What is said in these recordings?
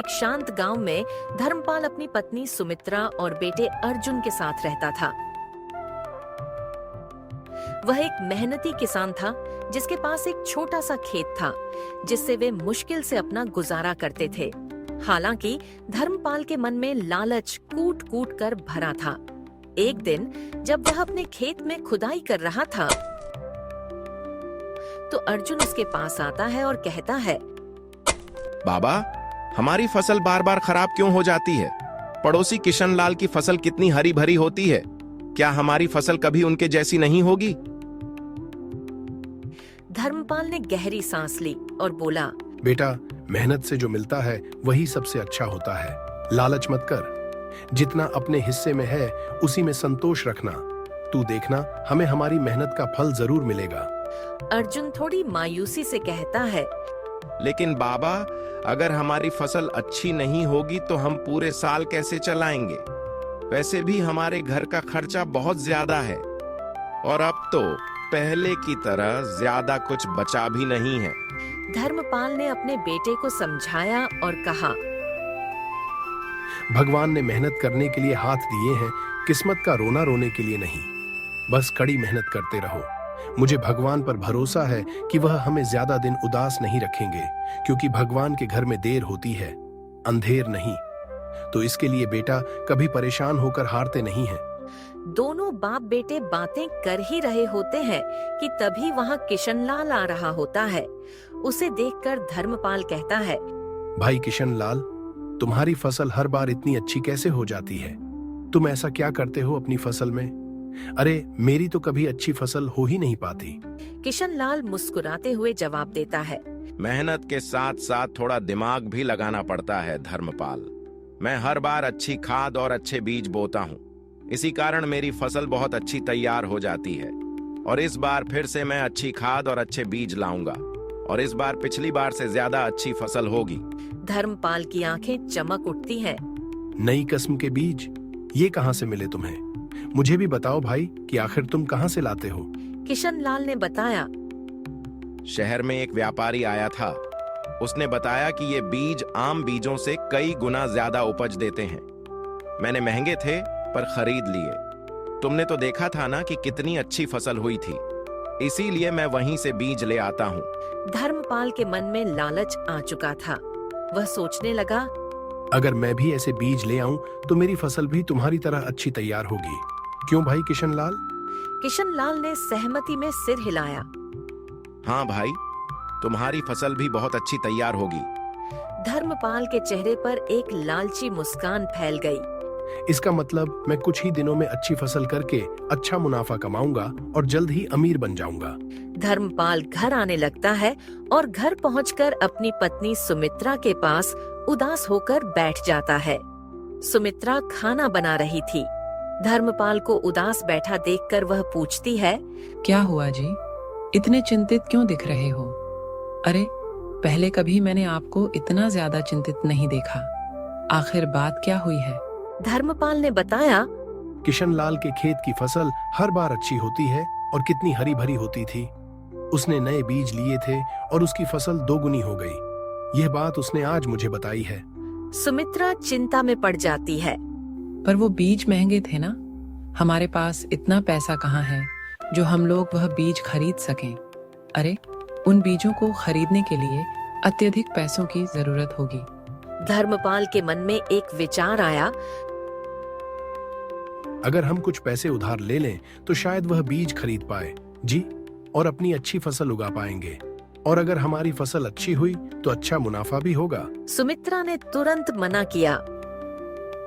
एक शांत गांव में धर्मपाल अपनी पत्नी सुमित्रा और बेटे अर्जुन के साथ रहता था। वह एक मेहनती किसान था जिसके पास एक छोटा सा खेत था जिससे वे मुश्किल से अपना गुजारा करते थे। हालांकि धर्मपाल के मन में लालच कूट कूट कर भरा था। एक दिन जब वह अपने खेत में खुदाई कर रहा था तो अर्जुन उसके पास आता है और कहता है, बाबा, हमारी फसल बार बार खराब क्यों हो जाती है? पड़ोसी किशन लाल की फसल कितनी हरी भरी होती है, क्या हमारी फसल कभी उनके जैसी नहीं होगी? धर्मपाल ने गहरी सांस ली और बोला, बेटा, मेहनत से जो मिलता है वही सबसे अच्छा होता है। लालच मत कर, जितना अपने हिस्से में है उसी में संतोष रखना। तू देखना, हमें हमारी मेहनत का फल जरूर मिलेगा। अर्जुन थोड़ी मायूसी से कहता है, लेकिन बाबा, अगर हमारी फसल अच्छी नहीं होगी तो हम पूरे साल कैसे चलाएंगे? वैसे भी हमारे घर का खर्चा बहुत ज्यादा है और अब तो पहले की तरह ज्यादा कुछ बचा भी नहीं है। धर्मपाल ने अपने बेटे को समझाया और कहा, भगवान ने मेहनत करने के लिए हाथ दिए हैं, किस्मत का रोना रोने के लिए नहीं। बस कड़ी मेहनत करते रहो। मुझे भगवान पर भरोसा है कि वह हमें ज्यादा दिन उदास नहीं रखेंगे, क्योंकि भगवान के घर में देर होती है, अंधेर नहीं। तो इसके लिए बेटा कभी परेशान होकर हारते नहीं हैं। दोनों बाप बेटे बातें कर ही रहे होते हैं कि तभी वहाँ किशन लाल आ रहा होता है। उसे देखकर धर्मपाल कहता है, भाई किशन लाल, तुम्हारी फसल हर बार इतनी अच्छी कैसे हो जाती है? तुम ऐसा क्या करते हो अपनी फसल में? अरे, मेरी तो कभी अच्छी फसल हो ही नहीं पाती। किशन लाल मुस्कुराते हुए जवाब देता है, मेहनत के साथ साथ थोड़ा दिमाग भी लगाना पड़ता है धर्मपाल। मैं हर बार अच्छी खाद और अच्छे बीज बोता हूँ, इसी कारण मेरी फसल बहुत अच्छी तैयार हो जाती है। और इस बार फिर से मैं अच्छी खाद और अच्छे बीज लाऊंगा और इस बार पिछली बार से ज्यादा अच्छी फसल होगी। धर्मपाल की आंखें चमक उठती हैं। नई किस्म के बीज ये कहाँ से मिले तुम्हें? मुझे भी बताओ भाई कि आखिर तुम कहाँ से लाते हो? किशन लाल ने बताया, शहर में एक व्यापारी आया था। उसने बताया कि ये बीज आम बीजों से कई गुना ज्यादा उपज देते हैं। मैंने महंगे थे पर खरीद लिए। तुमने तो देखा था ना कि कितनी अच्छी फसल हुई थी, इसीलिए मैं वहीं से बीज ले आता हूँ। धर्मपाल के मन में लालच आ चुका था। वह सोचने लगा, अगर मैं भी ऐसे बीज ले आऊं तो मेरी फसल भी तुम्हारी तरह अच्छी तैयार होगी। क्यों भाई किशन लाल? किशन लाल ने सहमति में सिर हिलाया। हाँ भाई, तुम्हारी फसल भी बहुत अच्छी तैयार होगी। धर्मपाल के चेहरे पर एक लालची मुस्कान फैल गई। इसका मतलब मैं कुछ ही दिनों में अच्छी फसल करके अच्छा मुनाफा कमाऊंगा और जल्द ही अमीर बन जाऊंगा। धर्मपाल घर आने लगता है और घर पहुंचकर अपनी पत्नी सुमित्रा के पास उदास होकर बैठ जाता है। सुमित्रा खाना बना रही थी। धर्मपाल को उदास बैठा देखकर वह पूछती है, क्या हुआ जी? इतने चिंतित क्यों दिख रहे हो? अरे, पहले कभी मैंने आपको इतना ज्यादा चिंतित नहीं देखा। आखिर बात क्या हुई है? धर्मपाल ने बताया, किशन लाल के खेत की फसल हर बार अच्छी होती है और कितनी हरी भरी होती थी। उसने नए बीज लिए थे और उसकी फसल दोगुनी हो गई। यह बात उसने आज मुझे बताई है। सुमित्रा चिंता में पड़ जाती है। पर वो बीज महंगे थे ना? हमारे पास इतना पैसा कहाँ है जो हम लोग वह बीज खरीद सकें? अरे, उन बीजों को खरीदने के लिए अत्यधिक पैसों की जरूरत होगी। धर्मपाल के मन में एक विचार आया। अगर हम कुछ पैसे उधार ले लें तो शायद वह बीज खरीद पाए जी, और अपनी अच्छी फसल उगा पाएंगे। और अगर हमारी फसल अच्छी हुई तो अच्छा मुनाफा भी होगा। सुमित्रा ने तुरंत मना किया।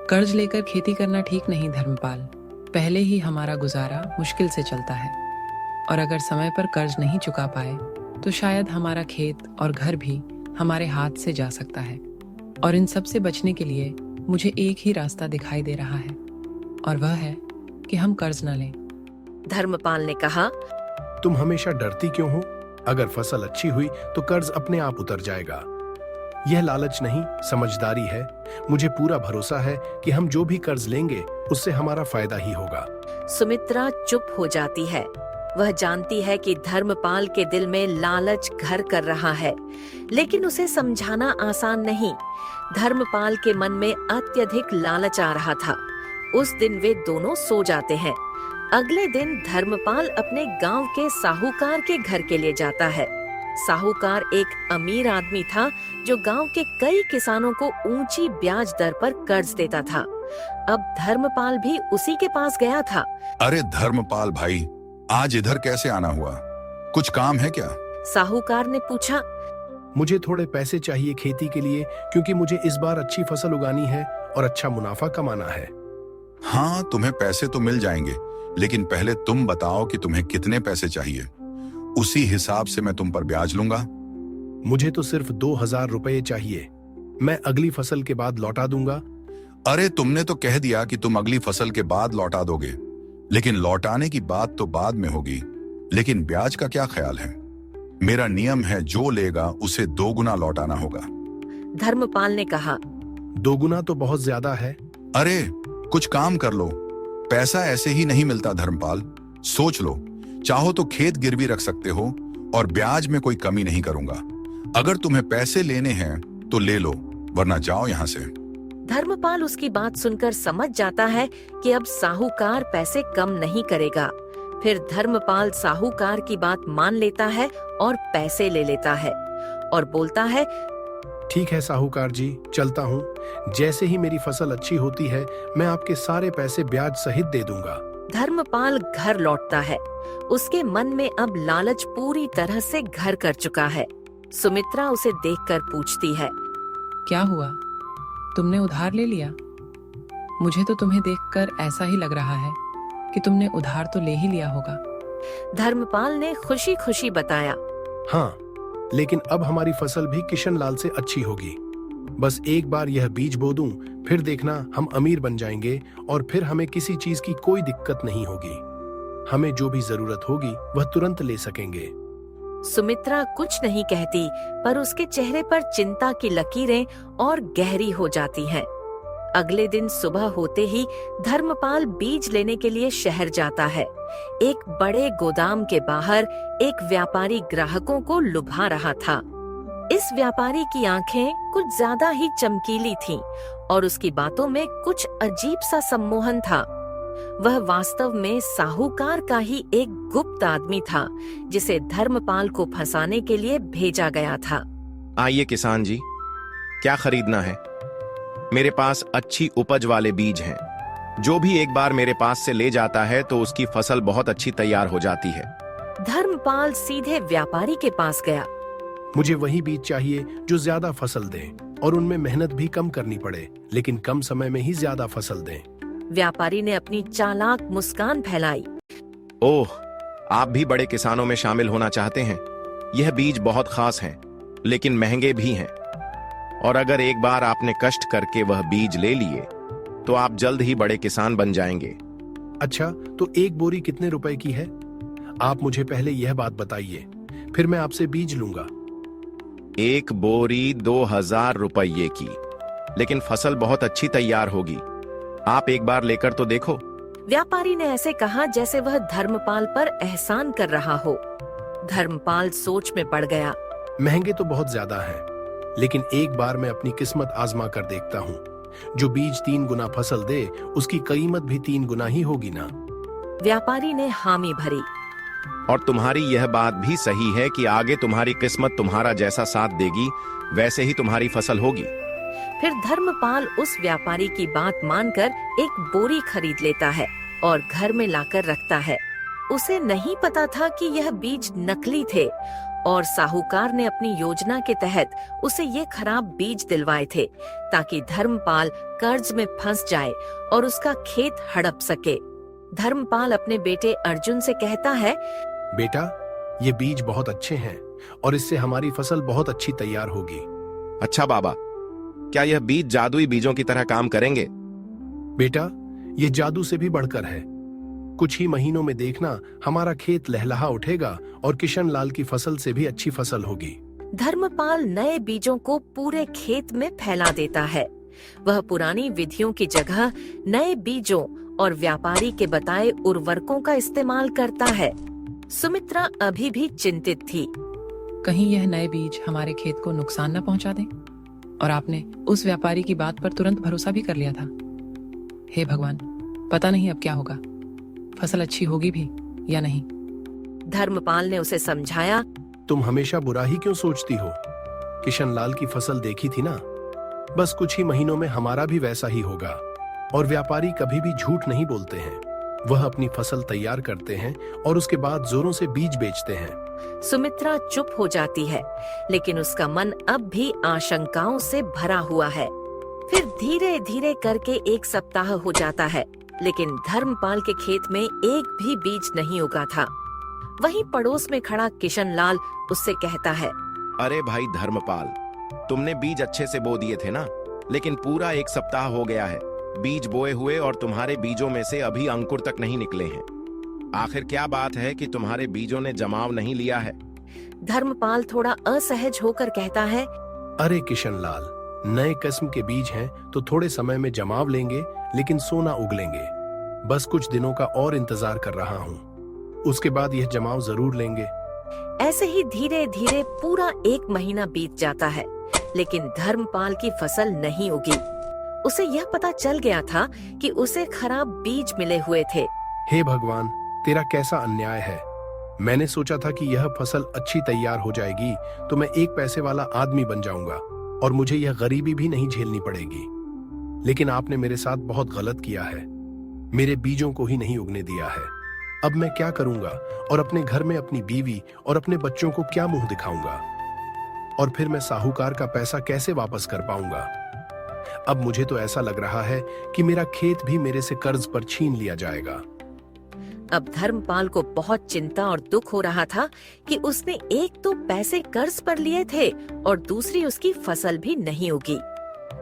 कर्ज लेकर खेती करना ठीक नहीं धर्मपाल। पहले ही हमारा गुजारा मुश्किल से चलता है और अगर समय पर कर्ज नहीं चुका पाए तो शायद हमारा खेत और घर भी हमारे हाथ से जा सकता है। और इन सब से बचने के लिए मुझे एक ही रास्ता दिखाई दे रहा है और वह है कि हम कर्ज न लें। धर्मपाल ने कहा, तुम हमेशा डरती क्यों हो? अगर फसल अच्छी हुई तो कर्ज अपने आप उतर जाएगा। यह लालच नहीं, समझदारी है। मुझे पूरा भरोसा है कि हम जो भी कर्ज लेंगे उससे हमारा फायदा ही होगा। सुमित्रा चुप हो जाती है। वह जानती है कि धर्मपाल के दिल में लालच घर कर रहा है, लेकिन उसे समझाना आसान नहीं। धर्मपाल के मन में अत्यधिक लालच आ रहा था। उस दिन वे दोनों सो जाते हैं। अगले दिन धर्मपाल अपने गांव के साहूकार के घर के लिए जाता है। साहूकार एक अमीर आदमी था जो गांव के कई किसानों को ऊंची ब्याज दर पर कर्ज देता था। अब धर्मपाल भी उसी के पास गया था। अरे धर्मपाल भाई, आज इधर कैसे आना हुआ? कुछ काम है क्या? साहूकार ने पूछा। मुझे थोड़े पैसे चाहिए खेती के लिए, क्योंकि मुझे इस बार अच्छी फसल उगानी है और अच्छा मुनाफा कमाना है। हाँ, तुम्हें पैसे तो मिल जाएंगे, लेकिन पहले तुम बताओ कि तुम्हें कितने पैसे चाहिए। उसी हिसाब से मैं तुम पर ब्याज लूंगा। मुझे तो सिर्फ 2000 रुपये चाहिए। मैं अगली फसल के बाद लौटा दूंगा। अरे तुमने तो कह दिया कि तुम अगली फसल के बाद लौटा दोगे, लेकिन लौटाने की बात तो बाद में होगी। लेकिन ब्याज का क्या ख्याल है? मेरा नियम है, जो लेगा उसे 2 गुना लौटाना होगा। धर्मपाल ने कहा। 2 गुना तो बहुत ज्यादा है। अरे कुछ काम कर लो, पैसा ऐसे ही नहीं मिलता धर्मपाल। सोच लो, चाहो तो खेत गिरवी रख सकते हो और ब्याज में कोई कमी नहीं करूंगा। अगर तुम्हें पैसे लेने हैं तो ले लो, वरना जाओ यहाँ से। धर्मपाल उसकी बात सुनकर समझ जाता है कि अब साहूकार पैसे कम नहीं करेगा। फिर धर्मपाल साहूकार की बात मान लेता है और पैसे ले लेता है और बोलता है, ठीक है साहूकार जी, चलता हूँ। जैसे ही मेरी फसल अच्छी होती है, मैं आपके सारे पैसे ब्याज सहित दे दूंगा। धर्मपाल घर लौटता है। उसके मन में अब लालच पूरी तरह से घर कर चुका है। सुमित्रा उसे देखकर पूछती है, क्या हुआ? तुमने उधार ले लिया? मुझे तो तुम्हें देखकर ऐसा ही लग रहा है कि तुमने उधार तो ले ही लिया होगा। धर्मपाल ने खुशी खुशी बताया। हाँ, लेकिन अब हमारी फसल भी किशन लाल से अच्छी होगी। बस एक बार यह बीज बो दूं, फिर देखना हम अमीर बन जाएंगे और फिर हमें किसी चीज की कोई दिक्कत नहीं होगी। हमें जो भी जरूरत होगी वह तुरंत ले सकेंगे। सुमित्रा कुछ नहीं कहती, पर उसके चेहरे पर चिंता की लकीरें और गहरी हो जाती हैं। अगले दिन सुबह होते ही धर्मपाल बीज लेने के लिए शहर जाता है। एक बड़े गोदाम के बाहर एक व्यापारी ग्राहकों को लुभा रहा था। इस व्यापारी की आंखें कुछ ज्यादा ही चमकीली थीं और उसकी बातों में कुछ अजीब सा सम्मोहन था। वह वास्तव में साहूकार का ही एक गुप्त आदमी था, जिसे धर्मपाल को फंसाने के लिए भेजा गया था। आइए किसान जी, क्या खरीदना है? मेरे पास अच्छी उपज वाले बीज हैं। जो भी एक बार मेरे पास से ले जाता है तो उसकी फसल बहुत अच्छी तैयार हो जाती है। धर्मपाल सीधे व्यापारी के पास गया। मुझे वही बीज चाहिए जो ज्यादा फसल दें और उनमें मेहनत भी कम करनी पड़े, लेकिन कम समय में ही ज्यादा फसल दें। व्यापारी ने अपनी चालाक मुस्कान फैलाई। ओह, आप भी बड़े किसानों में शामिल होना चाहते हैं। यह बीज बहुत खास हैं, लेकिन महंगे भी हैं। और अगर एक बार आपने कष्ट करके वह बीज ले लिए तो आप जल्द ही बड़े किसान बन जाएंगे। अच्छा, तो एक बोरी कितने रुपए की है? आप मुझे पहले यह बात बताइए, फिर मैं आपसे बीज लूंगा। एक बोरी 2000 रुपये की, लेकिन फसल बहुत अच्छी तैयार होगी। आप एक बार लेकर तो देखो। व्यापारी ने ऐसे कहा जैसे वह धर्मपाल पर एहसान कर रहा हो। धर्मपाल सोच में पड़ गया। महंगे तो बहुत ज्यादा हैं, लेकिन एक बार मैं अपनी किस्मत आजमा कर देखता हूँ। जो बीज 3 गुना फसल दे, उसकी कीमत भी 3 गुना ही होगी ना। व्यापारी ने हामी भरी। और तुम्हारी यह बात भी सही है कि आगे तुम्हारी किस्मत तुम्हारा जैसा साथ देगी, वैसे ही तुम्हारी फसल होगी। फिर धर्मपाल उस व्यापारी की बात मानकर एक बोरी खरीद लेता है और घर में लाकर रखता है। उसे नहीं पता था कि यह बीज नकली थे और साहूकार ने अपनी योजना के तहत उसे ये खराब बीज दिलवाए थे, ताकि धर्मपाल कर्ज में फंस जाए और उसका खेत हड़प सके। धर्मपाल अपने बेटे अर्जुन से कहता है, बेटा, ये बीज बहुत अच्छे हैं और इससे हमारी फसल बहुत अच्छी तैयार होगी। अच्छा बाबा, क्या यह बीज जादुई बीजों की तरह काम करेंगे? बेटा, ये जादू से भी बढ़कर है। कुछ ही महीनों में देखना, हमारा खेत लहलहा उठेगा और किशन लाल की फसल से भी अच्छी फसल होगी। धर्मपाल नए बीजों को पूरे खेत में फैला देता है। वह पुरानी विधियों की जगह नए बीजों और व्यापारी के बताए उर्वरकों का इस्तेमाल करता है। सुमित्रा अभी भी चिंतित थी। कहीं यह नए बीज हमारे खेत को नुकसान न पहुंचा दें। और आपने उस व्यापारी की बात पर तुरंत भरोसा भी कर लिया था। हे भगवान, पता नहीं अब क्या होगा, फसल अच्छी होगी भी या नहीं। धर्मपाल ने उसे समझाया। तुम हमेशा बुरा ही क्यों सोचती हो? किशनलाल की फसल देखी थी ना, बस कुछ ही महीनों में हमारा भी वैसा ही होगा। और व्यापारी कभी भी झूठ नहीं बोलते हैं। वह अपनी फसल तैयार करते हैं और उसके बाद जोरों से बीज बेचते हैं। सुमित्रा चुप हो जाती है, लेकिन उसका मन अब भी आशंकाओं से भरा हुआ है। फिर धीरे धीरे करके 1 सप्ताह हो जाता है, लेकिन धर्मपाल के खेत में एक भी बीज नहीं उगा था। वहीं पड़ोस में खड़ा किशनलाल उससे कहता है, अरे भाई धर्मपाल, तुमने बीज अच्छे से बो दिए थे ना, लेकिन पूरा 1 सप्ताह हो गया है बीज बोए हुए और तुम्हारे बीजों में से अभी अंकुर तक नहीं निकले हैं। आखिर क्या बात है कि तुम्हारे बीजों ने जमाव नहीं लिया है? धर्मपाल थोड़ा असहज होकर कहता है, अरे किशनलाल, नए किस्म के बीज हैं तो थोड़े समय में जमाव लेंगे, लेकिन सोना उगलेंगे। बस कुछ दिनों का और इंतजार कर रहा हूँ, उसके बाद यह जमाव जरूर लेंगे। ऐसे ही धीरे धीरे पूरा 1 महीना बीत जाता है, लेकिन धर्मपाल की फसल नहीं उगी। उसे यह पता चल गया था कि उसे खराब बीज मिले हुए थे। हे भगवान, तेरा कैसा अन्याय है। मैंने सोचा था कि यह फसल अच्छी तैयार हो जाएगी तो मैं 1 पैसे वाला आदमी बन जाऊंगा और मुझे यह गरीबी भी नहीं झेलनी पड़ेगी। लेकिन आपने मेरे साथ बहुत गलत किया है, मेरे बीजों को ही नहीं उगने दिया है। अब मैं क्या करूंगा और अपने घर में अपनी बीवी और अपने बच्चों को क्या मुंह दिखाऊंगा? और फिर मैं साहूकार का पैसा कैसे वापस कर पाऊंगा? अब मुझे तो ऐसा लग रहा है कि मेरा खेत भी मेरे से कर्ज पर छीन लिया जाएगा। अब धर्मपाल को बहुत चिंता और दुख हो रहा था कि उसने एक तो पैसे कर्ज पर लिए थे और दूसरी उसकी फसल भी नहीं उगी।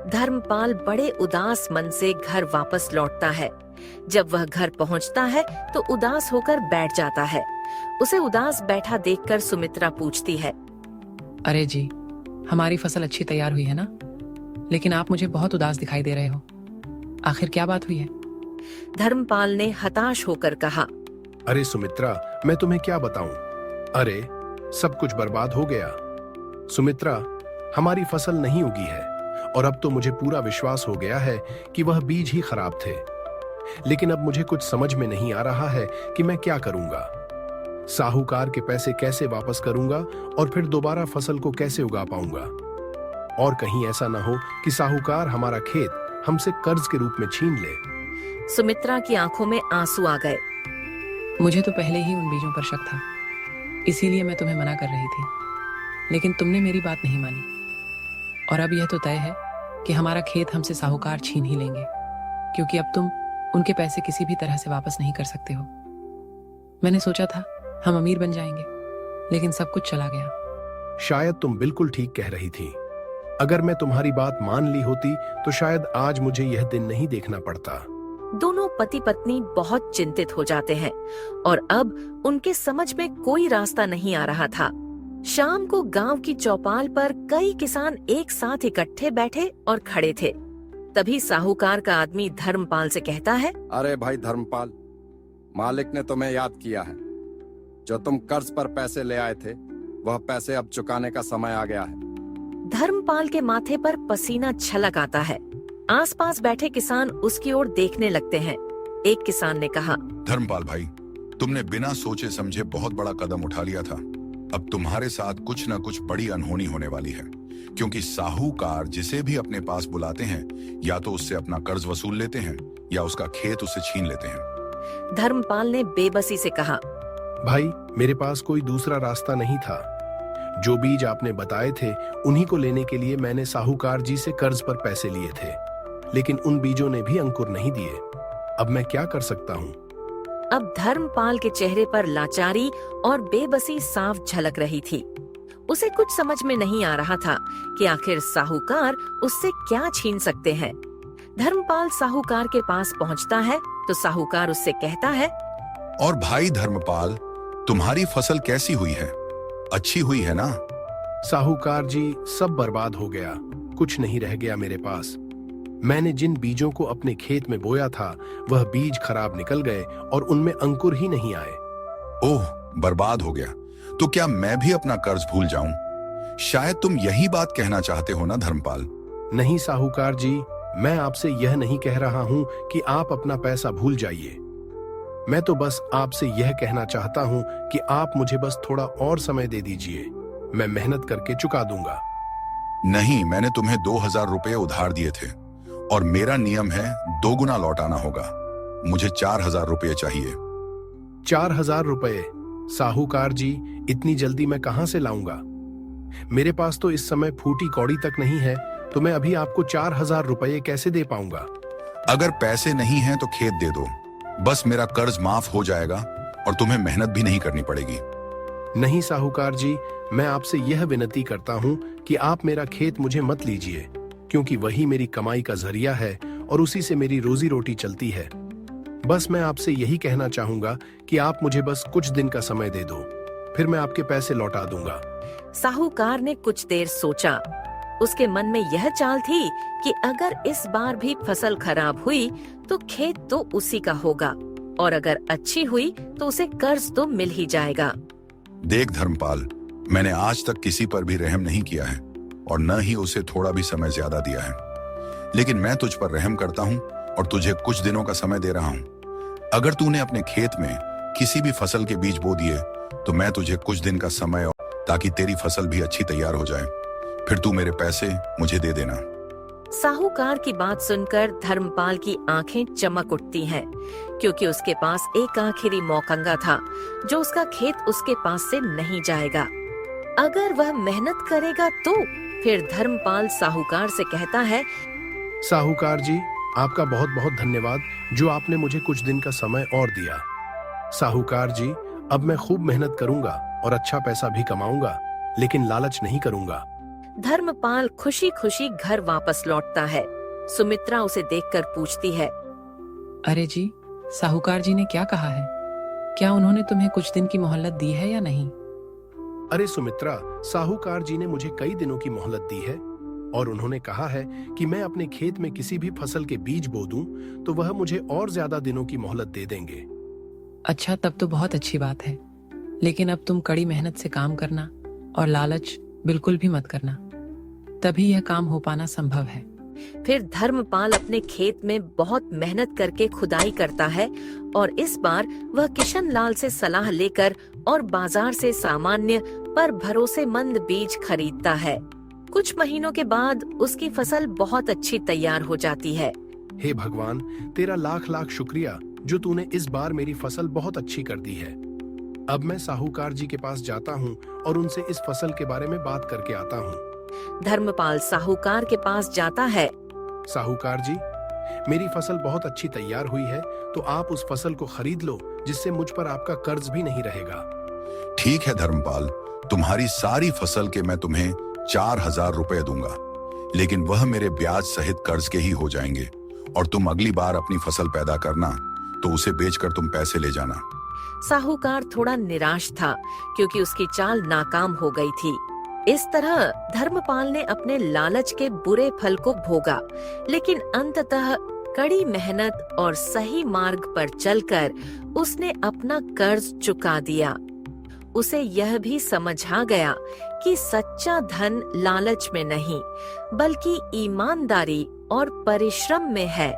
धर्मपाल बड़े उदास मन से घर वापस लौटता है। जब वह घर पहुंचता है तो उदास होकर बैठ जाता है। उसे उदास बैठा देखकर सुमित्रा पूछती है, अरे जी, हमारी फसल अच्छी तैयार हुई है ना, लेकिन आप मुझे बहुत उदास दिखाई दे रहे हो। आखिर क्या बात हुई है? धर्मपाल ने हताश होकर कहा, अरे सुमित्रा, मैं तुम्हें क्या बताऊं? अरे सब कुछ बर्बाद हो गया। सुमित्रा, हमारी फसल नहीं उगी है और अब तो मुझे पूरा विश्वास हो गया है कि वह बीज ही खराब थे। लेकिन अब मुझे कुछ समझ में नहीं आ रहा है कि मैं क्या करूंगा। साहूकार के पैसे कैसे वापस करूंगा और फिर दोबारा फसल को कैसे उगा पाऊंगा? और कहीं ऐसा न हो कि साहूकार हमारा खेत हमसे कर्ज के रूप में छीन ले। सुमित्रा की आंखों में आंसू आ गए। मुझे तो पहले ही उन बीजों पर शक था, इसीलिए मैं तुम्हें मना कर रही थी, लेकिन तुमने मेरी बात नहीं मानी। और अब यह तो तय है कि हमारा खेत हमसे साहूकार छीन ही लेंगे, क्योंकि अब तुम उनके पैसे किसी भी तरह से वापस नहीं कर सकते हो। मैंने सोचा था हम अमीर बन जाएंगे, लेकिन सब कुछ चला गया। शायद तुम बिल्कुल ठीक कह रही थी। अगर मैं तुम्हारी बात मान ली होती तो शायद आज मुझे यह दिन नहीं देखना पड़ता। दोनों पति पत्नी बहुत चिंतित हो जाते हैं और अब उनके समझ में कोई रास्ता नहीं आ रहा था। शाम को गांव की चौपाल पर कई किसान एक साथ इकट्ठे बैठे और खड़े थे। तभी साहूकार का आदमी धर्मपाल से कहता है, अरे भाई धर्मपाल, मालिक ने तुम्हें याद किया है। जो तुम कर्ज पर पैसे ले आए थे, वह पैसे अब चुकाने का समय आ गया है। धर्मपाल के माथे पर पसीना छलक आता है। आसपास बैठे किसान उसकी ओर देखने लगते हैं। एक किसान ने कहा, धर्मपाल भाई, तुमने बिना सोचे समझे बहुत बड़ा कदम उठा लिया था। अब तुम्हारे साथ कुछ न कुछ बड़ी अनहोनी होने वाली है, क्योंकि साहूकार जिसे भी अपने पास बुलाते हैं, या तो उससे अपना कर्ज वसूल लेते हैं या उसका खेत उससे छीन लेते हैं। धर्मपाल ने बेबसी से कहा, भाई, मेरे पास कोई दूसरा रास्ता नहीं था। जो बीज आपने बताए थे उन्हीं को लेने के लिए मैंने साहूकार जी से कर्ज पर पैसे लिए थे, लेकिन उन बीजों ने भी अंकुर नहीं दिए। अब मैं क्या कर सकता हूँ? अब धर्मपाल के चेहरे पर लाचारी और बेबसी साफ झलक रही थी। उसे कुछ समझ में नहीं आ रहा था कि आखिर साहूकार उससे क्या छीन सकते हैं। धर्मपाल साहूकार के पास पहुंचता है तो साहूकार उससे कहता है, और भाई धर्मपाल, तुम्हारी फसल कैसी हुई है? अच्छी हुई है ना? साहूकार जी, सब बर्बाद हो गया, कुछ नहीं रह गया मेरे पास। मैंने जिन बीजों को अपने खेत में बोया था वह बीज खराब निकल गए और उनमें अंकुर ही नहीं आए। ओह, बर्बाद हो गया, तो क्या मैं भी अपना कर्ज भूल जाऊं? शायद तुम यही बात कहना चाहते हो ना धर्मपाल? नहीं साहूकार जी, मैं आपसे यह नहीं कह रहा हूं कि आप अपना पैसा भूल जाइए। मैं तो बस आपसे यह कहना चाहता हूं कि आप मुझे बस थोड़ा और समय दे दीजिए, मैं मेहनत करके चुका दूंगा। नहीं, मैंने तुम्हें 2000 रुपये उधार दिए थे और मेरा नियम है 2 गुना लौटाना होगा। मुझे 4000 रुपये चाहिए। 4000 रुपये? साहूकार जी, इतनी जल्दी मैं कहां से लाऊंगा? मेरे पास तो इस समय फूटी कौड़ी तक नहीं है, तो मैं अभी आपको 4000 रुपये कैसे दे पाऊंगा? अगर पैसे नहीं हैं तो खेत दे दो, बस मेरा कर्ज माफ हो जाएगा और तुम्हें मेहनत भी नहीं करनी पड़ेगी। नहीं साहूकार जी, मैं आपसे यह विनती करता हूं कि आप मेरा खेत मुझे मत लीजिए, क्योंकि वही मेरी कमाई का जरिया है और उसी से मेरी रोजी रोटी चलती है। बस मैं आपसे यही कहना चाहूंगा कि आप मुझे बस कुछ दिन का समय दे दो, फिर मैं आपके पैसे लौटा दूंगा। साहूकार ने कुछ देर सोचा। उसके मन में यह चाल थी कि अगर इस बार भी फसल खराब हुई तो खेत तो उसी का होगा, और अगर अच्छी हुई तो उसे कर्ज तो मिल ही जाएगा। देख धर्मपाल, मैंने आज तक किसी पर भी रहम नहीं किया है और न ही उसे थोड़ा भी समय ज्यादा दिया है, लेकिन मैं तुझ पर रहम करता हूँ और तुझे कुछ दिनों का समय दे रहा हूँ। अगर तूने अपने खेत में किसी भी फसल के बीज बो दिए तो मैं तुझे कुछ दिन का समय और ताकि तेरी फसल भी अच्छी तैयार हो जाए, फिर तू मेरे पैसे मुझे दे देना। साहूकार की बात सुनकर धर्मपाल की आंखें चमक उठती हैं, क्योंकि उसके पास एक आखिरी मौका था जो उसका खेत उसके पास से नहीं जाएगा। अगर वह मेहनत करेगा तो फिर धर्मपाल साहूकार से कहता है, साहूकार जी, आपका बहुत बहुत धन्यवाद जो आपने मुझे कुछ दिन का समय और दिया। साहूकार जी, अब मैं खूब मेहनत करूंगा और अच्छा पैसा भी कमाऊंगा, लेकिन लालच नहीं करूंगा। धर्मपाल खुशी खुशी घर वापस लौटता है। सुमित्रा उसे देखकर पूछती है, अरे जी, साहूकार जी ने क्या कहा है? क्या उन्होंने तुम्हें कुछ दिन की मोहलत दी है या नहीं? अरे सुमित्रा, साहूकार जी ने मुझे कई दिनों की मोहलत दी है और उन्होंने कहा है कि मैं अपने खेत में किसी भी फसल के बीज बो दूं तो वह मुझे और ज्यादा दिनों की मोहलत दे देंगे। अच्छा, तब तो बहुत अच्छी बात है, लेकिन अब तुम कड़ी मेहनत से काम करना और लालच बिल्कुल भी मत करना, तभी यह काम हो पाना संभव है। फिर धर्मपाल अपने खेत में बहुत मेहनत करके खुदाई करता है और इस बार वह किशन लाल से सलाह लेकर और बाजार से सामान्य पर भरोसेमंद बीज खरीदता है। कुछ महीनों के बाद उसकी फसल बहुत अच्छी तैयार हो जाती है। हे भगवान, तेरा लाख लाख शुक्रिया जो तूने इस बार मेरी फसल बहुत अच्छी कर दी है। अब मैं साहूकार जी के पास जाता हूँ और उनसे इस फसल के बारे में बात करके आता हूँ। धर्मपाल साहूकार के पास जाता है। साहूकार जी, मेरी फसल बहुत अच्छी तैयार हुई है, तो आप उस फसल को खरीद लो जिससे मुझ पर आपका कर्ज भी नहीं रहेगा। ठीक है धर्मपाल, तुम्हारी सारी फसल के मैं तुम्हें 4000 रुपए दूंगा, लेकिन वह मेरे ब्याज सहित कर्ज के ही हो जाएंगे और तुम अगली बार अपनी फसल पैदा करना तो उसे बेचकर तुम पैसे ले जाना। साहूकार थोड़ा निराश था क्योंकि उसकी चाल नाकाम हो गई थी। इस तरह धर्मपाल ने अपने लालच के बुरे फल को भोगा, लेकिन अंततः कड़ी मेहनत और सही मार्ग पर चलकर उसने अपना कर्ज चुका दिया। उसे यह भी समझ आ गया कि सच्चा धन लालच में नहीं, बल्कि ईमानदारी और परिश्रम में है।